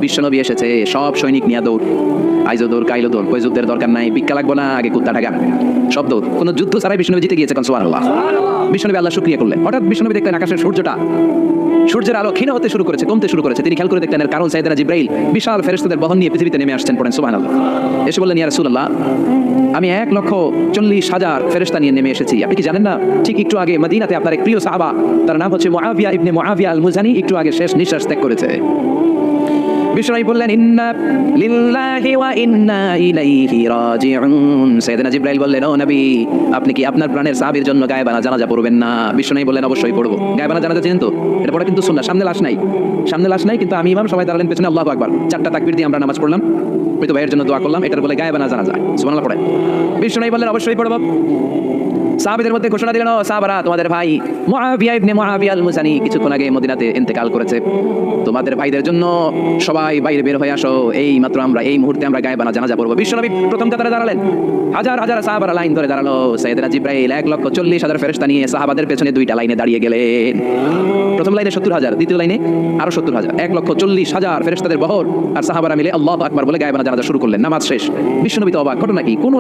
বিশ্বনবী এসেছে, সব সৈনিক নিয়ে দৌড়, আইজো দৌড়, কাইলো দৌড়, কই যুদ্ধের দরকার নাই, ভিক্ষা লাগবো না, আগে কুত্তা ঢাকা, সব দৌড়। কোনো যুদ্ধ ছাড়াই বিশ্বনবী জিতে গিয়েছে, সুবহানাল্লাহ। বিশ্বনবী আল্লাহ শুকরিয়া করলেন। হঠাৎ বিশ্বনবী দেখলেন আকাশের সূর্যের আলো ক্ষীণ হতে শুরু করেছে, কমতে শুরু করেছে। তিনি খেয়াল করে দেখলেন এর কারণ সাইয়েদনা জিবরাইল বিশাল ফেরেশতাদের বহন নিয়ে পৃথিবীতে নেমে আসছেন, পড়েন সুবহানাল্লাহ। এসে বললেন, ইয়া রাসূলুল্লাহ, আমি 1,40,000 ফেরেশতা নিয়ে নেমে এসেছি। আপনি কি জানেন না, ঠিক একটু আগে মদিনাতে আপনার এক প্রিয় সাহাবা, তার নাম হচ্ছে মুআবিয়া ইবনে মুআবিয়া আল মুজানি, একটু আগে শেষ নিঃশ্বাস ত্যাগ করেছে। বিশ্বনবী বললেন, ইন্না লিল্লাহি ওয়া ইন্না ইলাইহি রাজিউন। সাইয়েদনা জিবরাইল বললেন, ও নবী, আপনি কি আপনার প্রাণের সাহাবীর জন্য গায়েবানা জানাজা পড়বেন না? বিশ্বনবী বললেন, অবশ্যই পড়বো। গায়েবানা জানাজা চিনেন তো? এটা পড়া কিন্তু সুন্নাহ। সামনে লাশ নাই, কিন্তু আমি ইমাম, সবাই দাঁড়ালেন পেছনে, আল্লাহু আকবার, 4টা তাকবীর দিয়ে আমরা নামাজ পড়লাম, মৃত ভাইয়ের জন্য দোয়া করলাম, এটার বলে গায়েবানা জানাজা। সুবহানাল্লাহ পড়ে। বিশ্বনবী বললেন, অবশ্যই পড়বো। সাহাবীদের মধ্যে ঘোষণা দিলেন, ও সাহাবারা, তোমাদের ভাই মুআবিয়া ইবনে মুআবিয়া আল মুজানি কিছুক্ষণ আগে মদিনাতে ইন্তেকাল করেছে। তোমাদের ভাইদের জন্য সবাই বাইরে বের হয়ে আসো, এই মাত্র আমরা এই মুহূর্তে আমরা গায়েবানা জানাজা পড়বো। বিশ্বনবী প্রথম কাতারে দাঁড়ালেন, হাজার হাজার সাহাবারা লাইন ধরে দাঁড়ালো। সাইয়েদনা জিবরাইল 1,40,000 ফেরেশতা নিয়ে সাহাবাদের পেছনে 2টা লাইনে দাঁড়িয়ে গেলেন। প্রথম লাইনে 70,000, দ্বিতীয় লাইনে আরো 70,000, 1,40,000 ফেরেশতাদের বহর, আর সাহাবারা মিলে আল্লাহু আকবার বলে গায়েবানা জানাজা শুরু করলেন। নামাজ শেষ। বিশ্বনবী তো অবাক, ঘটনা কি? কোন